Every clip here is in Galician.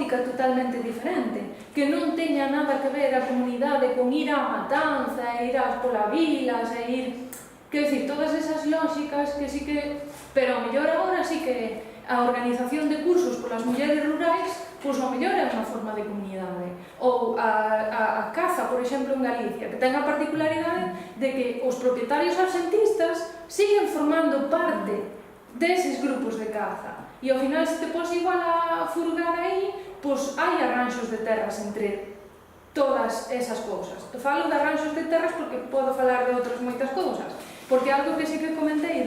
lógica totalmente diferente, que non teña nada que ver a comunidade con ir á matanza, ir ás polavilas, ir... Quero dicir, todas esas lógicas que sí que... Pero ao mellor agora sí que a organización de cursos polas mulleres rurais, pois ao mellor é unha forma de comunidade. Ou a caza, por exemplo, en Galicia, que ten a particularidade de que os propietarios absentistas siguen formando parte deses grupos de caza. E ao final, se te pos igual a furgar aí, pois hai arranxos de terras entre todas esas cousas. Falo de arranxos de terras porque podo falar de outras moitas cousas. Porque algo que sí que comentei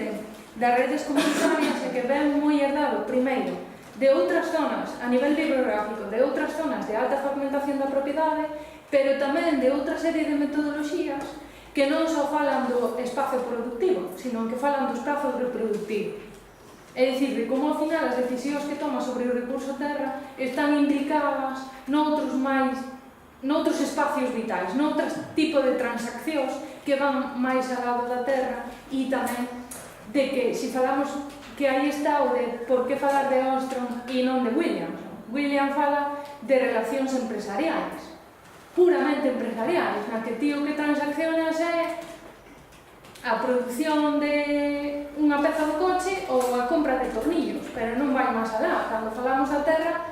das redes comunitarias é que ven moi herdado, primeiro, de outras zonas, a nivel bibliográfico, de outras zonas de alta fragmentación da propiedade, pero tamén de outra serie de metodoloxías que non só falan do espazo productivo, sino que falan do espazo reproductivo. É dicir, que como ao final as decisións que toma sobre o recurso terra están implicadas noutros espacios vitais, noutro tipo de transaccións que van máis ao lado da terra e tamén de que, se falamos que aí está o de por que falar de Armstrong e non de Williams. William fala de relacións empresariais, puramente empresariais, na que tío que transaccionas é a produción de unha peza do coche ou a compra de tornillos, pero non vai máis alá. Cando falamos da terra,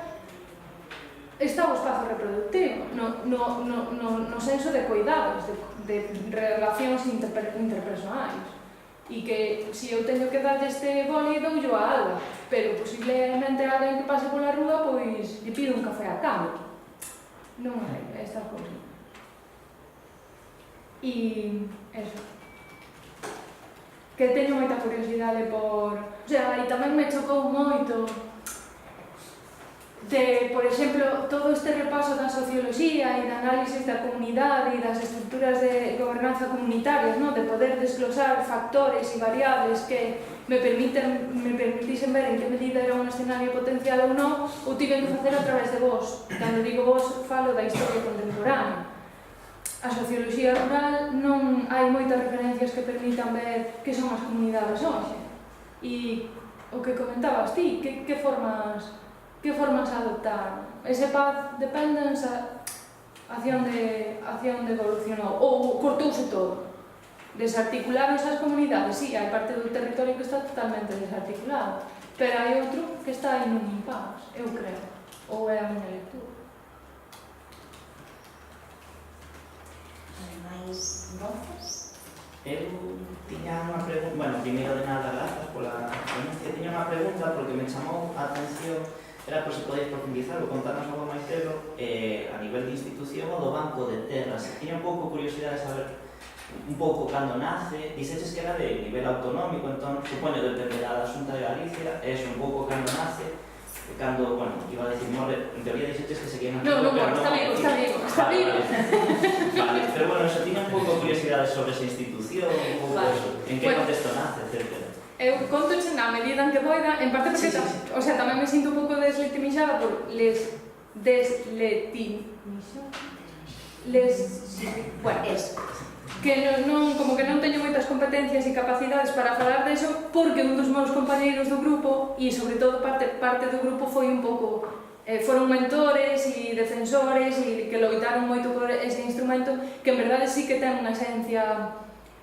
está o espazo reproductivo, no senso de cuidados, de relacións interpersonais. E que, se eu teño que dar este boli, doullo a algo, pero posiblemente alguén que pase pola rúa, pois, lle pido un café a cambio. Non é esta cousa. E, eso. Que teño moita curiosidade por... O sea, e tamén me chocou moito de, por exemplo, todo este repaso da socioloxía e da análisis da comunidade e das estruturas de gobernanza comunitarias, ¿no? De poder desglosar factores e variables que me permitisen ver en que medida era un escenario potencial ou non, o tiven que facer a través de vos. Cando digo vos, falo da historia contemporánea. A socioloxía rural non hai moitas referencias que permitan ver que son as comunidades hoxe. E o que comentabas ti, que formas adoptar? Ese path dependence hacia onde evolucionou? Ou cortouse todo? Desarticularon esas comunidades? Sí, hai parte do territorio que está totalmente desarticulado, pero hai outro que está aí nun impasse, eu creo. Ou é a miña lectura. Mais voces? Eu tiña unha pregunta, bueno, primeiro de nada, grazas pola ponencia, tiña unha pregunta porque me chamou a atención, era por se podéis profundizar ou contarnos algo máis cedo a nivel de institución ou do Banco de Terras. Tiña un pouco curiosidade de saber un pouco cando nace, dixeches que era de nivel autonómico, entón, supoño, depende da Xunta de Galicia, é un pouco cando nace, cando, bueno, iba a decir morre, en teoría dixetes que seguían aquí. Non, está vivo. Vale, pero bueno, eso, tiña un pouco curiosidade sobre esa institución, un pouco eso, en que contexto nace, etc. Eu contoche na medida en que poida, en parte porque o sea, tamén me sinto un pouco deslegitimizada por bueno, que como que non teño moitas competencias e capacidades para falar de eso, porque un dos meus compañeiros do grupo e sobre todo parte do grupo foi un pouco foron mentores e defensores e que loitaron moito por ese instrumento que en verdade sí que ten unha esencia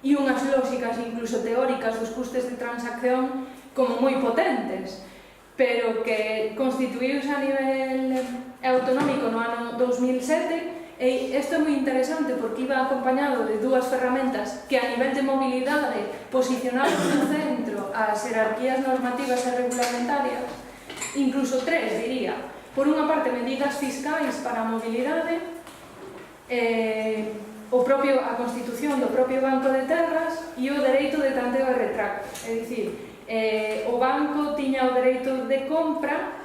e unhas lógicas incluso teóricas dos custes de transacción como moi potentes, pero que constituíuse a nivel autonómico no ano 2007 e isto é moi interesante porque iba acompañado de dúas ferramentas que a nivel de mobilidade posicionaban no centro as jerarquías normativas e regulamentarias, incluso tres, diría. Por unha parte, medidas fiscais para a mobilidade, a Constitución do propio Banco de Terras e o dereito de tanteo e retracto. É dicir, o banco tiña o dereito de compra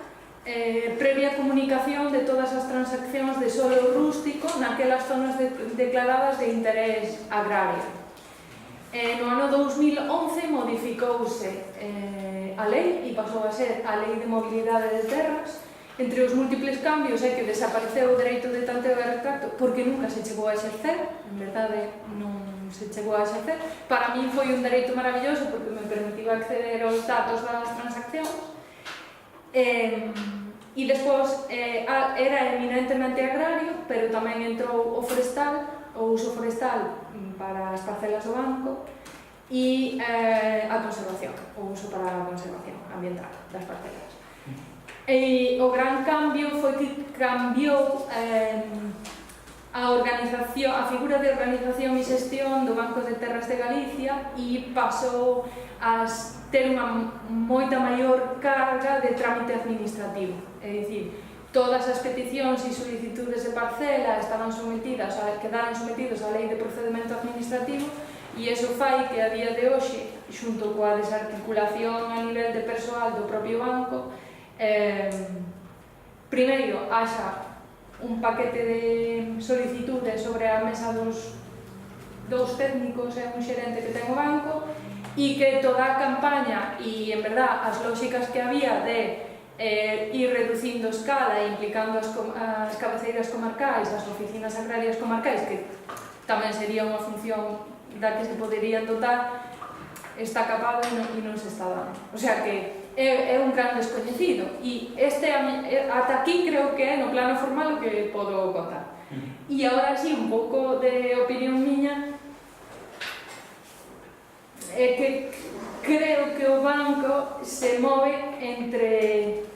previa comunicación de todas as transaccións de solo rústico naquelas zonas declaradas de interés agrario. No ano 2011 modificouse a lei e pasou a ser a Lei de Mobilidade de Terras. Entre os múltiples cambios é que desapareceu o dereito de tanteo e retracto porque nunca se chegou a exercer, en verdade non se chegou a exercer. Para min foi un dereito maravilloso porque me permitiu acceder aos datos das transaccións. E despois era eminentemente agrario, pero tamén entrou o forestal, o uso forestal para as parcelas do banco e a conservación, o uso para a conservación ambiental das parcelas. E o gran cambio foi que cambiou a organización, a figura de organización e xestión do Banco de Terras de Galicia e pasou a ter unha moita maior carga de trámite administrativo. É dicir, todas as peticións e solicitudes de parcela quedaron sometidos á Lei de Procedimento Administrativo e iso fai que a día de hoxe, xunto coa desarticulación a nivel de persoal do propio banco, primeiro haxa un paquete de solicitudes sobre a mesa dos técnicos e un xerente que ten o banco e que toda a campaña e, en verdad, as lóxicas que había de ir reducindo escala e implicando as cabeceiras comarcais, as oficinas agrarias comarcais, que tamén sería unha función da que se poderían dotar, está capado e non se está dando. O sea que é un gran descoñecido e ata aquí creo que é no plano formal o que podo contar. E agora sí, un pouco de opinión miña é que creo que o banco se move entre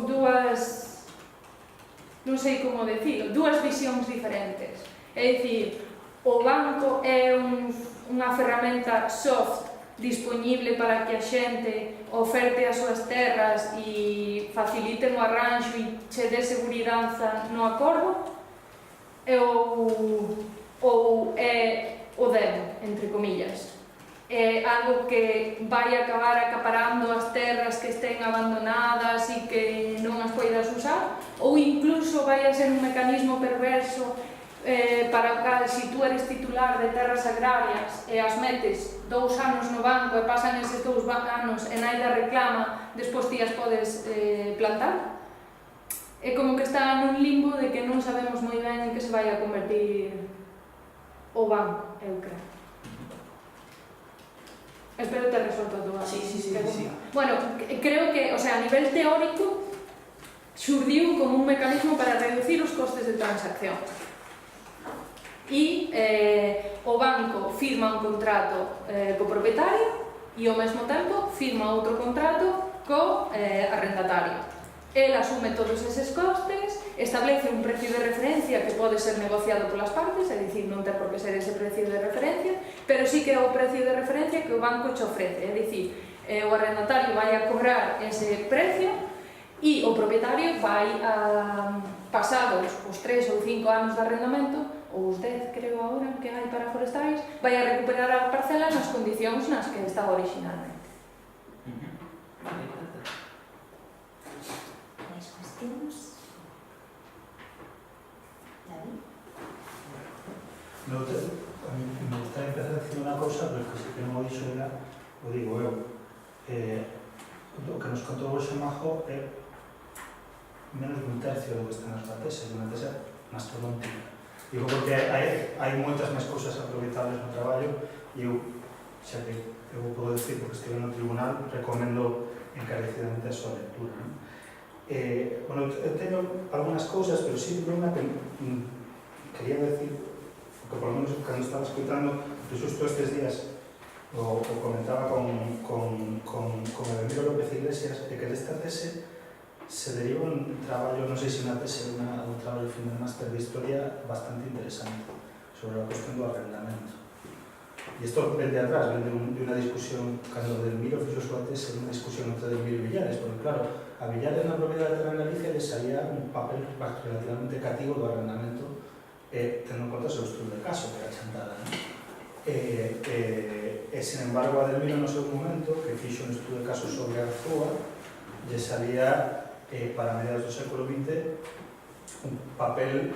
dúas, non sei como decirlo, dúas visións diferentes. É dicir, o banco é unha ferramenta soft disponible para que a xente oferte as súas terras e facilite o arranxo e che dé seguridade no acordo, ou é o demo, entre comillas. É algo que vai acabar acaparando as terras que estén abandonadas e que non as poidas usar, ou incluso vai a ser un mecanismo perverso para o cal, se tú eres titular de terras agrarias e as metes 2 anos no banco e pasan eses 2 anos e naida reclama, despois ti as podes plantar. É como que está nun limbo de que non sabemos moi ben en que se vai a convertir o banco, eu creo. Espero ter resuelto a tua pregunta. Sí. Bueno, creo que, o sea, a nivel teórico, xurdiu como un mecanismo para reducir os costes de transacción. E o banco firma un contrato co propietario e ao mesmo tempo firma outro contrato co arrendatario. El asume todos eses costes, establece un precio de referencia que pode ser negociado polas partes, é dicir, non ten por que ser ese precio de referencia, pero sí que é o precio de referencia que o banco che ofrece, é dicir, o arrendatario vai a cobrar ese precio e o propietario vai a, pasados os 3 ou 5 anos de arrendamento, ou os 10 creo agora que hai para forestais, vai a recuperar a parcela nas condicións nas que estaba originalmente. ¿Más cuestiones? David. A mí me gustaría empezar a decir unha cosa, pero que se que non o dixo ela, o digo eu. O que nos contou o Xemajo é menos de un tercio do que está nas tese, unha tese mastodóntica. Digo porque hai moitas máis cousas aproveitables no traballo e eu, xa que eu podo decir porque estive no tribunal, recomendo encarecidamente a súa lectura. Bueno, eu teño algunhas cousas, pero sí unha que quería decir, que por lo menos cando estaba escutando, que xusto estes días o comentaba con Edelmiro López Iglesias, de que desta tese se deriva un traballo, non sei se unha tese ou un traballo fin de máster de historia bastante interesante sobre a cuestión do arrendamento. E isto ven de atrás, ven de unha discusión, cando Edelmiro fixo súa tese, unha discusión entre Edelmiro e Villares, porque claro, a Villares na propiedade de Terra en Galicia le salía un papel relativamente cativo do arrendamento, tendo en conta o seu estudo de caso, que era chantada, non? Sin embargo, a Edelmiro no seu momento, que fixo un estudo de caso sobre Arzúa, lle salía para mediados do século XX un papel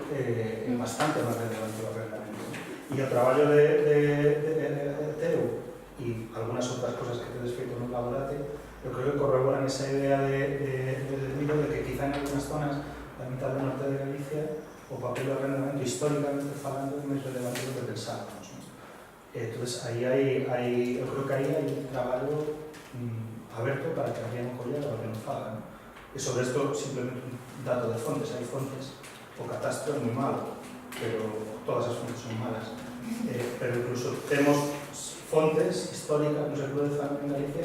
bastante máis relevante do arrendamento. E o traballo de Teu e algunhas outras cosas que tedes feito no laborate, eu creo que corroboran esa idea de Edelmiro de que quizá en algunas zonas da mitad do norte de Galicia o papel do arrendamento históricamente falando é máis relevante do que pensábamos. Entonces, eu creo que aí hai un traballo aberto para que alguén o collera, para que nos faga, E sobre isto, simplemente un dato de fontes. Hai fontes, o catastro é moi malo, pero todas as fontes son malas. Pero incluso temos fontes históricas no século XIX en Galicia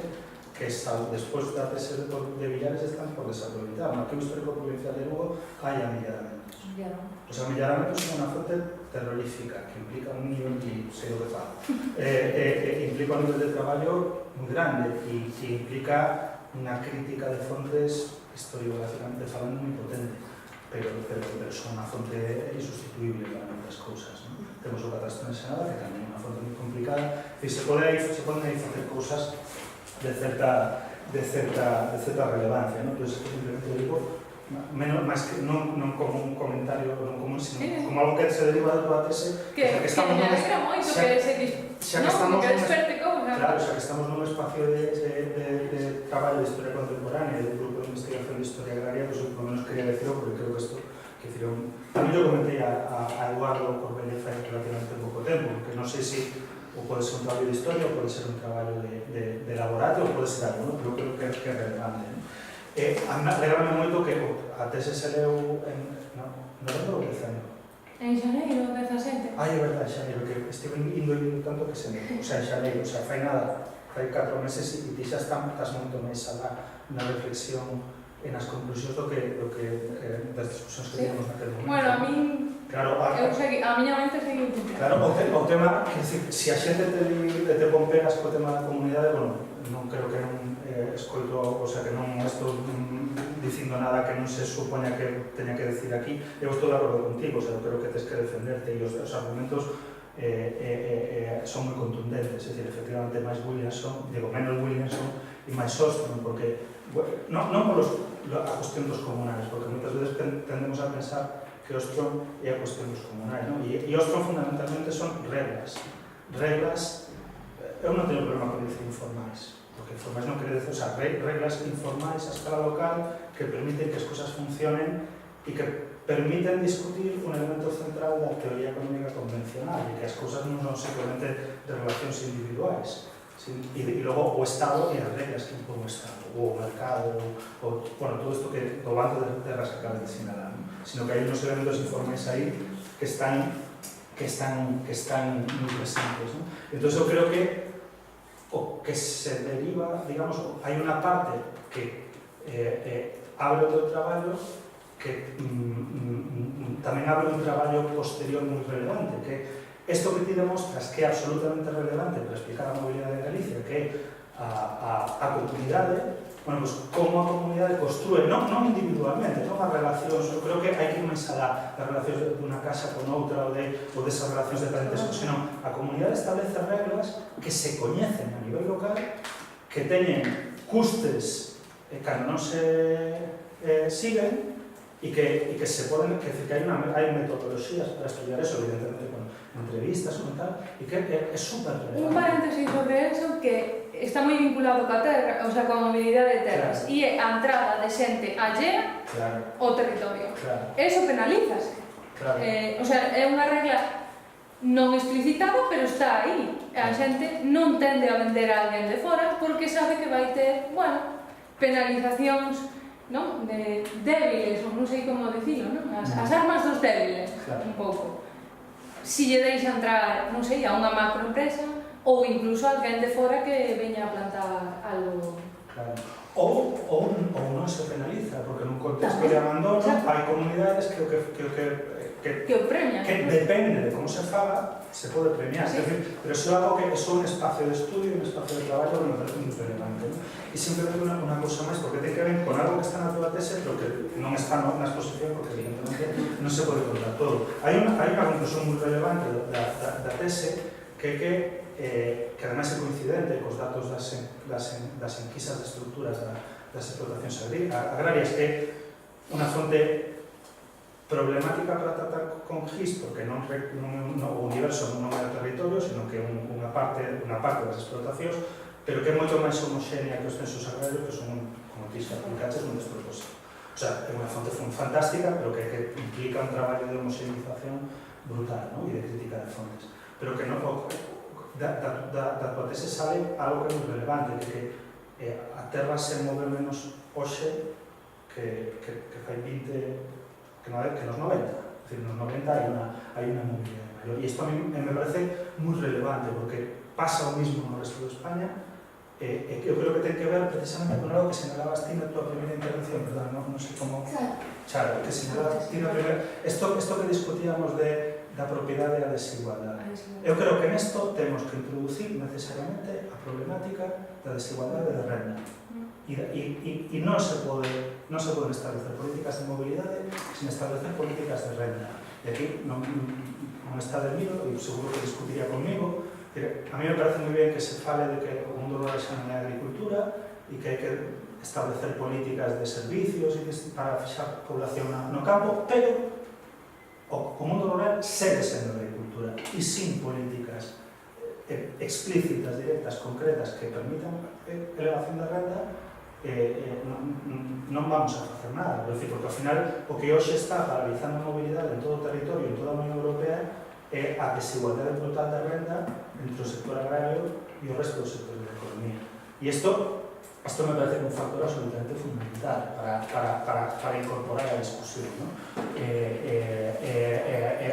que despois da tese de Villares están por desaproveitar. No Arquivo Histórico Provincial de Lugo hai amillaramentos. Os amillaramentos son unha fonte terrorífica que implica un nivel de, sei o que fala, implica un nivel de traballo moi grande e implica unha crítica de fontes historiográficamente falando moi potente, pero son unha fonte insustituible para moitas cousas, non? Temos o catastro en Senada, que tamén é unha fonte moi complicada, e se poden aí facer cousas de certa relevancia, non? Entón, simplemente digo, máis que non como un comentario, non como algo que se deriva da tua tese, que me alegra moito que desperte cousas. Claro, xa que estamos nun espacio de traballo de historia contemporánea e de grupo de investigación de historia agraria, pues por lo menos quería decirlo, porque creo que isto, tamén yo comenté a Eduardo Corbella fai relativamente pouco tempo, porque non sei se ou pode ser un traballo de historia, ou pode ser un traballo de laboratorio, ou pode ser algo, pero creo que é relevante. Alegrame moito que a tese se leu en novembro ou decembro? En xaneiro, 17. Ai, é verdade, xaneiro, que estive indo tanto que se me... O sea, en xaneiro, o sea, fai nada, fai 4 meses e ti xa estás moito máis na reflexión e nas conclusións das discusións que tínhamos naquele momento. Bueno, a min... Claro, a miña mente seguiu. Claro, o tema, se a xente te pon pegas co tema da comunidade, bueno, non creo que non escoito, o sea, que non estou dicindo nada que non se supoña que teña que decir aquí. Eu estou de acordo contigo, o sea, eu creo que tens que defenderte e os argumentos son moi contundentes, é dicir, efectivamente máis Williamson, menos Williamson e máis Ostrom, porque non por a cuestión dos comunales, porque moitas veces tendemos a pensar que Ostrom é a cuestión dos comunais, non? E Ostrom fundamentalmente son reglas. Eu non teño problema con dicir informais, porque informais non quere decir, o sea, reglas informais a escala local que permiten que as cousas funcionen e que permiten discutir un elemento central da teoría económica convencional e que as cousas non son simplemente de relacións individuais, e logo o Estado e as reglas que impón o Estado, ou o mercado, ou todo isto que do banco de terras que acabas de sinalar, sino que hai unos elementos informais aí que están moi presentes, non? Entón, eu creo que o que se deriva, digamos, hai unha parte que abre o teu traballo que tamén abre un traballo posterior moi relevante, que isto que ti demostras que é absolutamente relevante para explicar a mobilidade de Galicia, que é a comunidade, bueno, pues como a comunidade construe, non individualmente, non as relacións, eu creo que hai que ir máis alá das relacións dunha casa con outra ou desas relacións de parentesco, senón a comunidade establece reglas que se coñecen a nivel local, que teñen custes cando non se siguen e que se poden, que hai metodoloxías para estudiar eso, evidentemente con entrevistas, con tal, e que é super relevante. Un paréntesis sobre eso que está moi vinculado coa terra, o sea, coa mobilidade de terras, e é a entrada de xente allea ao territorio. Eso penalízase. O sea, é unha regla non explicitada, pero está aí. A xente non tende a vender a alguén de fora porque sabe que vai ter, bueno, penalizacións, non? De débiles, ou non sei como dicilo, non? As armas dos débiles, un pouco. Si lle deixa entrar, non sei, a unha macroempresa ou incluso alguén de fora que veña a plantar algo. Claro. Ou non se penaliza, porque nun contexto de abandono hai comunidades que premian. Que depende de como se faga, se pode premiar. Sí. Pero iso é algo que é un espacio de estudio, un espacio de traballo que me parece moi relevante. E simplemente unha cousa máis, porque ten que ver con algo que está na tua tese, pero que non está na exposición, porque evidentemente non se pode contar todo. Hai unha conclusión moi relevante da tese, que ademais é coincidente cos datos das enquisas de estruturas das explotacións agrarias, que é unha fonte problemática para tratar con GIS, porque o universo non é o territorio, sino que é unha parte das explotacións, pero que é moito máis homogénea que os censos agrarios, que son, como ti xa aplicaches, un despropósito. O sea, é unha fonte fantástica, pero que implica un traballo de homogeneización brutal, e de crítica de fontes. Pero que da tua tese sale algo que é moi relevante, que a terra se move menos hoxe que fai 20, que nos 90. Es decir, nos 90 hai unha movilidade maior. E isto a mí me parece moi relevante, porque pasa o mismo no resto de España, e eu creo que ten que ver precisamente con algo que señalabas ti na tua primeira intervención, perdón, non sei como... Claro, que señalabas ti na primeira... Isto que discutíamos da propiedade e a desigualdade. Eu creo que nesto temos que introducir necesariamente a problemática da desigualdade de renda. E non se poden establecer políticas de mobilidade sin establecer políticas de renda. E aquí non está de miro, e seguro que discutiría conmigo. A mí me parece moi ben que se fale de que o mundo rural xa non é agricultura e que hai que establecer políticas de servicios para fixar población no campo, pero o mundo rural segue sendo agricultura e sin políticas explícitas, directas, concretas que permitan elevación da renda, non vamos a facer nada. Porque ao final o que hoxe está paralizando a mobilidade en todo o territorio, en toda a Unión Europea, é a desigualdade brutal da renda entre o sector agrario e o resto do sector da economía. E isto me parece un factor absolutamente fundamental para incorporar a discusión, ¿no?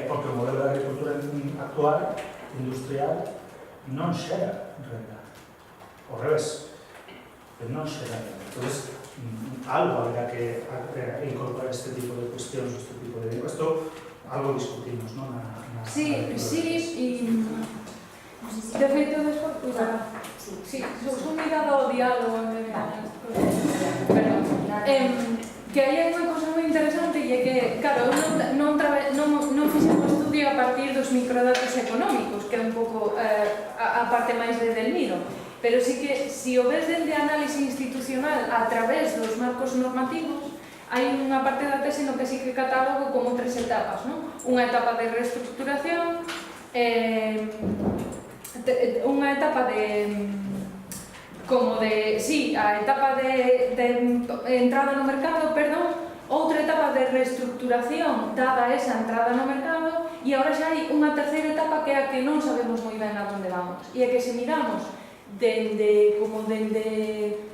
Porque o modelo de agricultura actual, industrial, non xera renda. Ao revés, non xera renda. Entonces, algo habrá que incorporar este tipo de cuestións, este tipo de... Esto algo discutimos, ¿no? Sí, y de feito despois, sí, son mirada ao diálogo que hai unha cosa moi interesante e é que, claro, non fixen un estudio a partir dos microdatos económicos, que é un pouco a parte máis de Delmiro, pero sí que, se o ves dende análise institucional a través dos marcos normativos, hai unha parte da tese no que sí que catálogo como 3 etapas, non? Unha etapa de reestructuración, unha etapa a etapa de entrada no mercado, perdón, outra etapa de reestructuración dada esa entrada no mercado, e agora xa hai unha terceira etapa que é a que non sabemos moi ben a onde vamos, e é que se miramos dende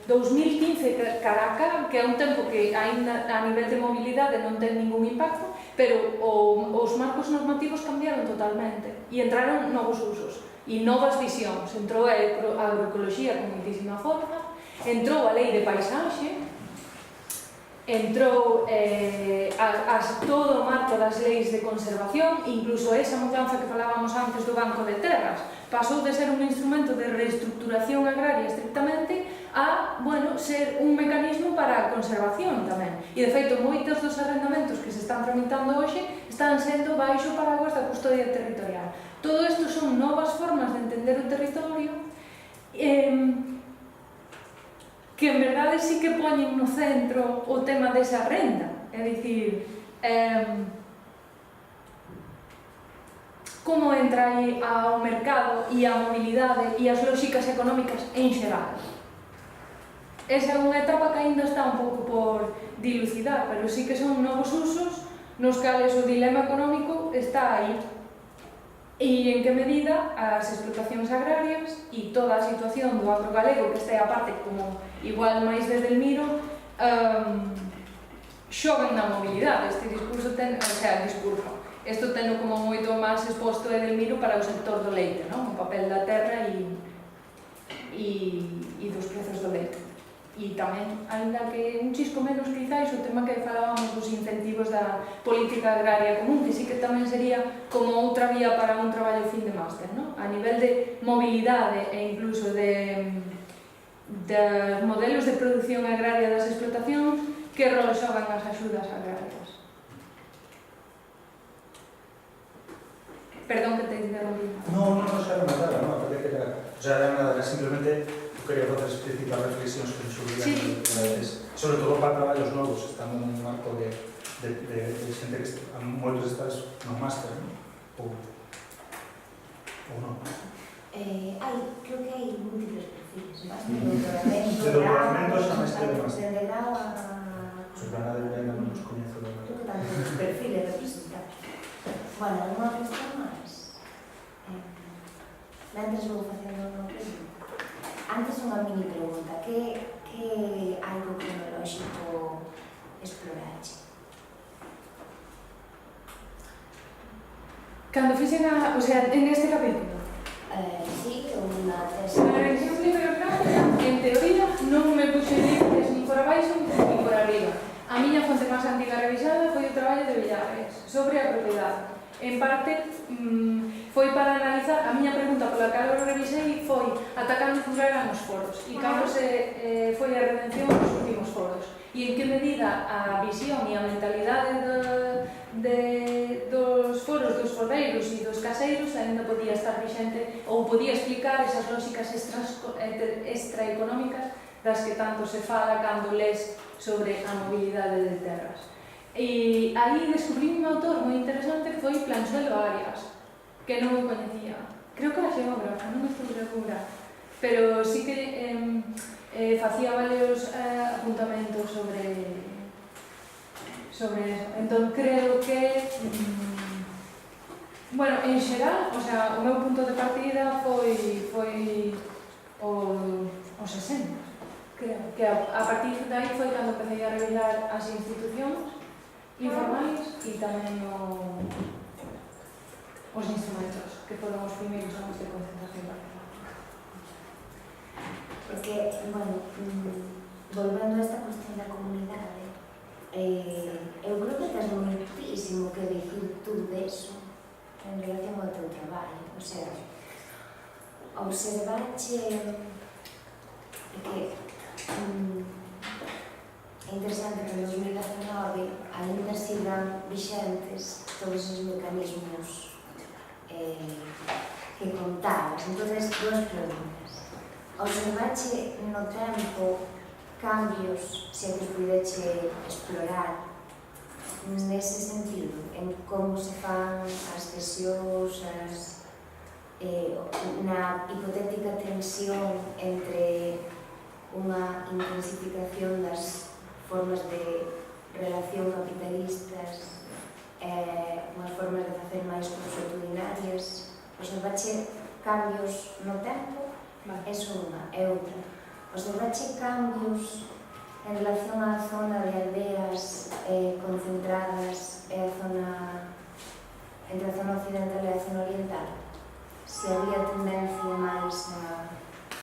2015 cara acá, que é un tempo que ainda a nivel de mobilidade non ten ningún impacto, pero os marcos normativos cambiaron totalmente e entraron novos usos e novas visións. Entrou a agroecoloxía con moitísima forza, entrou a lei de paisaxe, entrou todo o marco das leis de conservación, incluso esa mudanza que falábamos antes do Banco de Terras, pasou de ser un instrumento de reestructuración agraria estrictamente a, ser un mecanismo para a conservación tamén. E, de feito, moitos dos arrendamentos que se están tramitando hoxe están sendo baixo paraguas da custodia territorial. Todo isto son novas formas de entender o territorio que, en verdade, sí que poñen no centro o tema desa renda. É dicir, como entra aí ao mercado e a mobilidade e as lógicas económicas en xeral. Esa é unha etapa que ainda está un pouco por dilucidar, pero sí que son novos usos nos cales o dilema económico está aí. E en que medida as explotacións agrarias e toda a situación do agro galego, que está a parte como igual máis de Delmiro, xogan na mobilidade. Este discurso isto teno como moito máis exposto Edelmiro para o sector do leite, non? O papel da terra e dos prezos do leite. E tamén, ainda que un chisco menos quizáis, o tema que falábamos dos incentivos da política agraria común, que sí que tamén sería como outra vía para un traballo fin de máster, non? A nivel de mobilidade e incluso de modelos de produción agraria das explotacións, que rol xogan as axudas agrarias. Perdón que te interrompí. No, xa era nada, non, aparte que era nada, era simplemente quería facer específicas reflexións que nos subían sobre todo para traballos novos, estando nun marco de xente que moitos estás no máster, non? Ou non? Creo que hai múltiples perfiles, máis de doutoramento xa máis que de máster. De grau a... Susana de Belén non nos coñezo de Creo que tamén perfiles representados. Bueno, alguna cuestión máis? Mentres vou facendo unha pregunta. Antes unha mini pregunta. Que hai co cronolóxico Cando fixen o sea, en este capítulo, Sí, unha tese. na revisión bibliográfica, en teoría, non me puxe límites nin por abaixo nin por arriba. A miña fonte máis antiga revisada foi o traballo de Villares sobre a propiedade. En parte, foi para analizar, a miña pregunta pola cal o revisei foi ata cando duraran os foros e cando se foi a redención dos últimos foros e en que medida a visión e a mentalidade dos foros, dos foreiros e dos caseiros ainda podía estar vixente ou podía explicar esas lógicas extraeconómicas das que tanto se fala cando les sobre a mobilidade de terras. E aí descubrí un autor moi interesante que foi Planchuelo Arias, que non o coñecía. Creo que era xeógrafa, non estou segura, pero sí que facía varios apuntamentos sobre eso. Entón creo que bueno, en xeral, o sea, o meu punto de partida foi os 60. Creo que a partir de aí foi cando empecé a revisar as institucións informais e tamén os instrumentos, que foron os primeiros anos de concentración barcelona. Porque, bueno, volvendo a esta cuestión da comunidade, eu creo que tens moitísimo que dicir tú deso en relación ao teu traballo. O sea, observache que é interesante que en 2019 ainda sigan vixentes todos os mecanismos que contabas. Entonces, duas preguntas. Observache no tempo cambios, se que pudeche explorar nese sentido, en como se fan as cesións, na hipotética tensión entre unha intensificación das formas de relación capitalistas, unhas formas de facer máis consuetudinarias. Observache cambios no tempo, eso unha. E outra, observache cambios en relación á zona de